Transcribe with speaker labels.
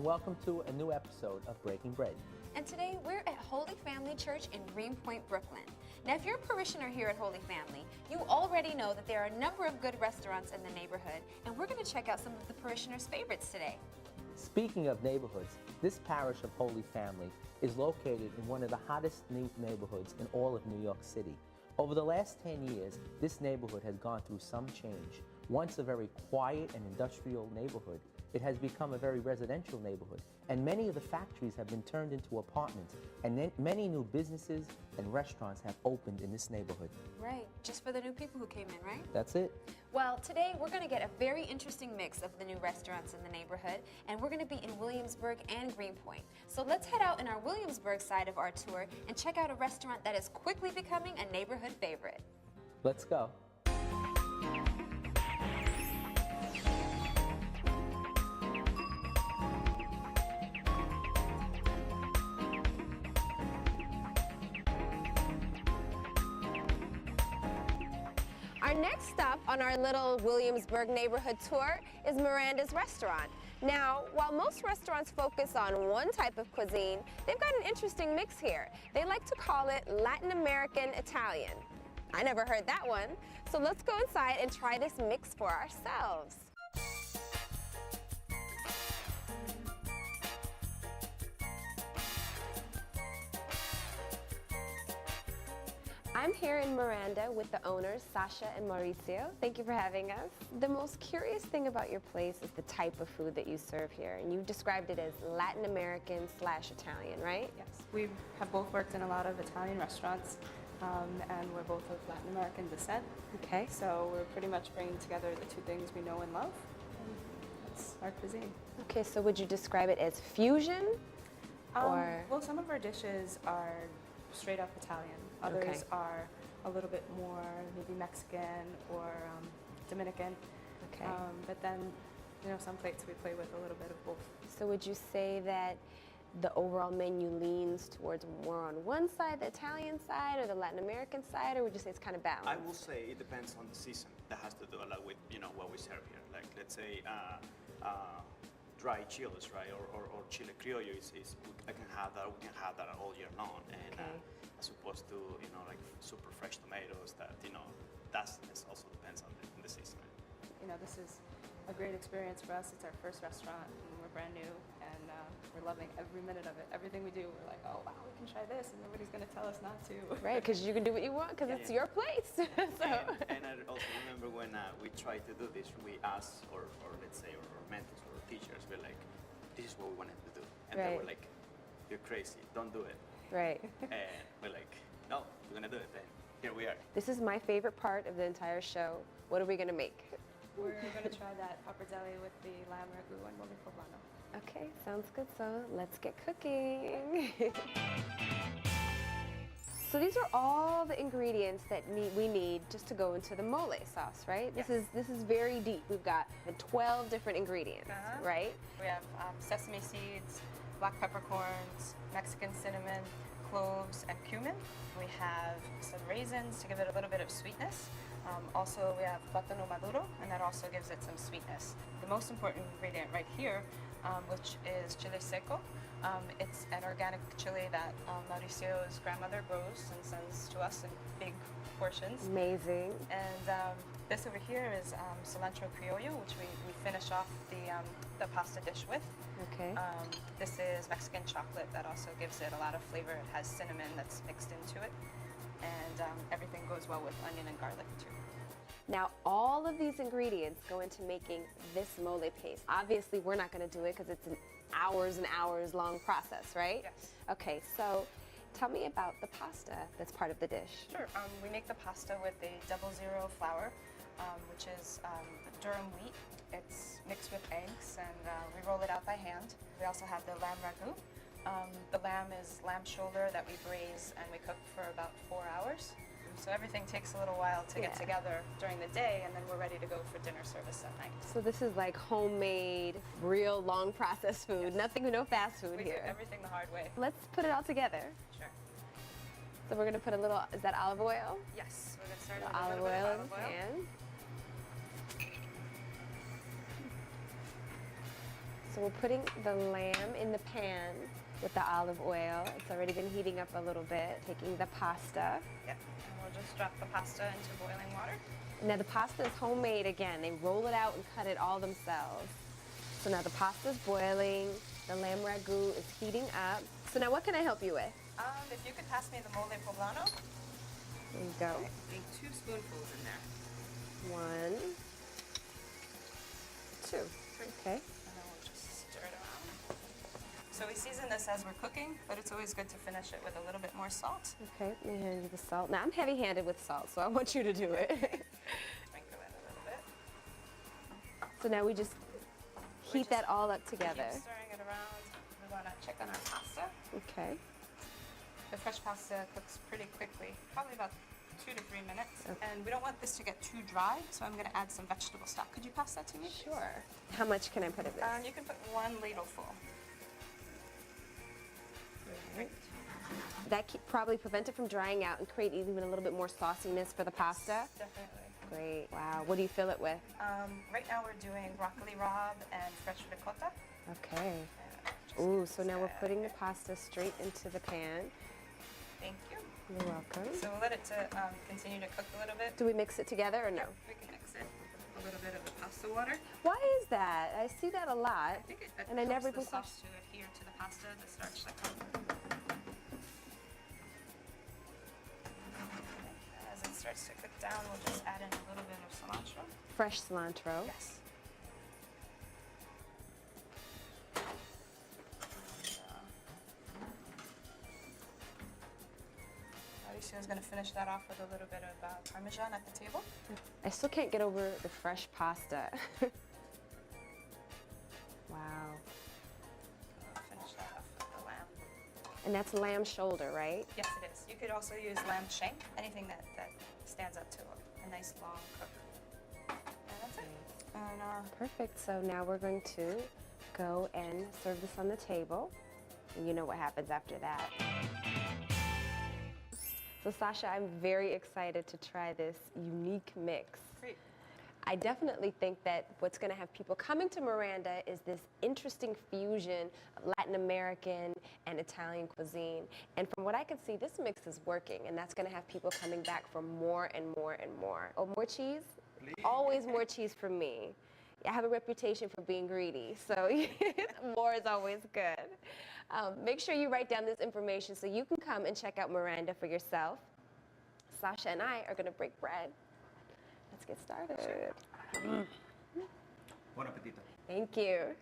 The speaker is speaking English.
Speaker 1: welcome to a new episode of Breaking Bread.
Speaker 2: And today we're at Holy Family Church in Greenpoint, Brooklyn. Now, if you're a parishioner here at Holy Family, you already know that there are a number of good restaurants in the neighborhood, and we're going to check out some of the parishioners' favorites today.
Speaker 1: Speaking of neighborhoods, this parish of Holy Family is located in one of the hottest new neighborhoods in all of New York City. Over the last 10 years, this neighborhood has gone through some change. Once a very quiet and industrial neighborhood, it has become a very residential neighborhood, and many of the factories have been turned into apartments, and then many new businesses and restaurants have opened in this neighborhood.
Speaker 2: Right, just for the new people who came in, right?
Speaker 1: That's it.
Speaker 2: Well, today we're going to get a very interesting mix of the new restaurants in the neighborhood, and we're going to be in Williamsburg and Greenpoint. So let's head out in our Williamsburg side of our tour and check out a restaurant that is quickly becoming a neighborhood favorite.
Speaker 1: Let's go.
Speaker 3: Our next stop on our little Williamsburg neighborhood tour is Miranda's restaurant. Now, while most restaurants focus on one type of cuisine, they've got an interesting mix here. They like to call it Latin American Italian. I never heard that one. So let's go inside and try this mix for ourselves. I'm here in Miranda with the owners, Sasha and Mauricio. Thank you for having us. The most curious thing about your place is the type of food that you serve here, and you described it as Latin American / Italian, right?
Speaker 4: Yes, we have both worked in a lot of Italian restaurants, and we're both of Latin American descent.
Speaker 3: Okay.
Speaker 4: So we're pretty much bringing together the two things we know and love, and that's our cuisine.
Speaker 3: Okay, so would you describe it as fusion? Or
Speaker 4: Well, some of our dishes are straight up Italian. Others
Speaker 3: Okay.
Speaker 4: are a little bit more maybe Mexican or Dominican.
Speaker 3: Okay.
Speaker 4: But then, you know, some plates we play with a little bit of both.
Speaker 3: So would you say that the overall menu leans towards more on one side, the Italian side or the Latin American side, or would you say it's kind of balanced?
Speaker 5: I will say it depends on the season. That has to do a lot with, you know, what we serve here. Like, let's say dry chiles, right, or chile criollo we can have that all year long, and
Speaker 3: Okay.
Speaker 5: as opposed to, you know, like super fresh tomatoes that, you know, that also depends on the season.
Speaker 4: You know, this is a great experience for us. It's our first restaurant, and we're brand new, and we're loving every minute of it. Everything we do, we're like, oh wow, we can try this, and nobody's gonna tell us not to.
Speaker 3: Right, because you can do what you want, because it's your place. So.
Speaker 5: And I also remember when we tried to do this, we asked, or let's say, our mentors or teachers, we're like, this is what we wanted to do. And they
Speaker 3: Right.
Speaker 5: were like, you're crazy, don't do it.
Speaker 3: Right.
Speaker 5: And we're like, no, we're gonna do it, and here we are.
Speaker 3: This is my favorite part of the entire show. What are we going to make?
Speaker 4: We're gonna try that pappardelle with the lamb ragu and mole poblano.
Speaker 3: Okay, sounds good. So let's get cooking. So these are all the ingredients that we need just to go into the mole sauce, right?
Speaker 4: Yes.
Speaker 3: This is very deep. We've got 12 different ingredients, right?
Speaker 4: We have sesame seeds, black peppercorns, Mexican cinnamon, cloves, and cumin. We have some raisins to give it a little bit of sweetness. Also, we have plátano maduro, and that also gives it some sweetness. The most important ingredient right here, which is chile seco. It's an organic chili that Mauricio's grandmother grows and sends to us in big portions.
Speaker 3: Amazing.
Speaker 4: And this over here is cilantro criollo, which we finish off the pasta dish with.
Speaker 3: Okay.
Speaker 4: This is Mexican chocolate that also gives it a lot of flavor. It has cinnamon that's mixed into it. And everything goes well with onion and garlic too.
Speaker 3: Now, all of these ingredients go into making this mole paste. Obviously, we're not going to do it because it's an hours and hours long process, right?
Speaker 4: Yes.
Speaker 3: Okay, so tell me about the pasta that's part of the dish.
Speaker 4: Sure. We make the pasta with the 00 flour, which is durum wheat. It's mixed with eggs, and we roll it out by hand. We also have the lamb ragu. The lamb is lamb shoulder that we braise and we cook for about 4 hours. So everything takes a little while to get together during the day, and then we're ready to go for dinner service at night.
Speaker 3: So this is like homemade, real long processed food. Nothing, no fast food
Speaker 4: We
Speaker 3: here.
Speaker 4: do everything the hard way.
Speaker 3: Let's put it all together.
Speaker 4: Sure.
Speaker 3: So we're gonna put a little, is that olive oil?
Speaker 4: Yes, we're gonna start
Speaker 3: The
Speaker 4: with a
Speaker 3: olive
Speaker 4: little bit
Speaker 3: oil
Speaker 4: of
Speaker 3: in
Speaker 4: olive
Speaker 3: the
Speaker 4: oil.
Speaker 3: pan. So we're putting the lamb in the pan with the olive oil. It's already been heating up a little bit. Taking the pasta.
Speaker 4: Yep. And we'll just drop the pasta into boiling water.
Speaker 3: Now the pasta is homemade again. They roll it out and cut it all themselves. So now the pasta's boiling. The lamb ragu is heating up. So now what can I help you with?
Speaker 4: If you could pass me the mole poblano.
Speaker 3: There you go.
Speaker 4: I think 2 spoonfuls in there.
Speaker 3: 1, 2. Okay.
Speaker 4: And then we'll just stir it around. So we season this as we're cooking, but it's always good to finish it with a little bit more salt.
Speaker 3: Okay, let me hand you the salt. Now I'm heavy-handed with salt, so I want you to do it.
Speaker 4: Sprinkle it a little bit.
Speaker 3: So now we just heat that all up together.
Speaker 4: Keep stirring it around. We want to check on our pasta.
Speaker 3: Okay.
Speaker 4: The fresh pasta cooks pretty quickly, probably about 2 to 3 minutes.
Speaker 3: Okay.
Speaker 4: And we don't want this to get too dry, so I'm going to add some vegetable stock. Could you pass that to me?
Speaker 3: Sure. How much can I put of this?
Speaker 4: You can put 1 ladleful.
Speaker 3: Right. That probably prevent it from drying out and create even a little bit more sauciness for the pasta.
Speaker 4: Definitely.
Speaker 3: Great. Wow. What do you fill it with?
Speaker 4: Right now we're doing broccoli rabe and fresh ricotta.
Speaker 3: Okay. Ooh, so now we're putting the pasta straight into the pan.
Speaker 4: Thank you.
Speaker 3: You're welcome.
Speaker 4: So we'll let it continue to cook a little bit.
Speaker 3: Do we mix it together or no?
Speaker 4: We can mix it with a little bit of the pasta water.
Speaker 3: Why is that? I see that a lot.
Speaker 4: I think it
Speaker 3: And I
Speaker 4: helps
Speaker 3: never
Speaker 4: the
Speaker 3: even
Speaker 4: sauce to adhere to the pasta, the starch that comes. As it starts to cook down, we'll just add in a little bit of cilantro.
Speaker 3: Fresh cilantro.
Speaker 4: Yes. Alicia is going to finish that off with a little bit of Parmesan at the table.
Speaker 3: I still can't get over the fresh pasta. Wow.
Speaker 4: Finish that off with the lamb.
Speaker 3: And that's lamb shoulder, right?
Speaker 4: Yes, it is. You could also use lamb shank, anything that stands up to a nice long cook. And that's it. And,
Speaker 3: Perfect. So now we're going to go and serve this on the table. And you know what happens after that. So Sasha, I'm very excited to try this unique mix.
Speaker 4: great.
Speaker 3: I definitely think that what's going to have people coming to Miranda is this interesting fusion of Latin American and Italian cuisine. And from what I can see, this mix is working, and that's going to have people coming back for more and more and more. Oh, more cheese? Please. Always more cheese for me. I have a reputation for being greedy, so more is always good. Make sure you write down this information so you can come and check out Miranda for yourself. Sasha and I are going to break bread. Let's get started.
Speaker 5: Buon appetito.
Speaker 3: Thank you.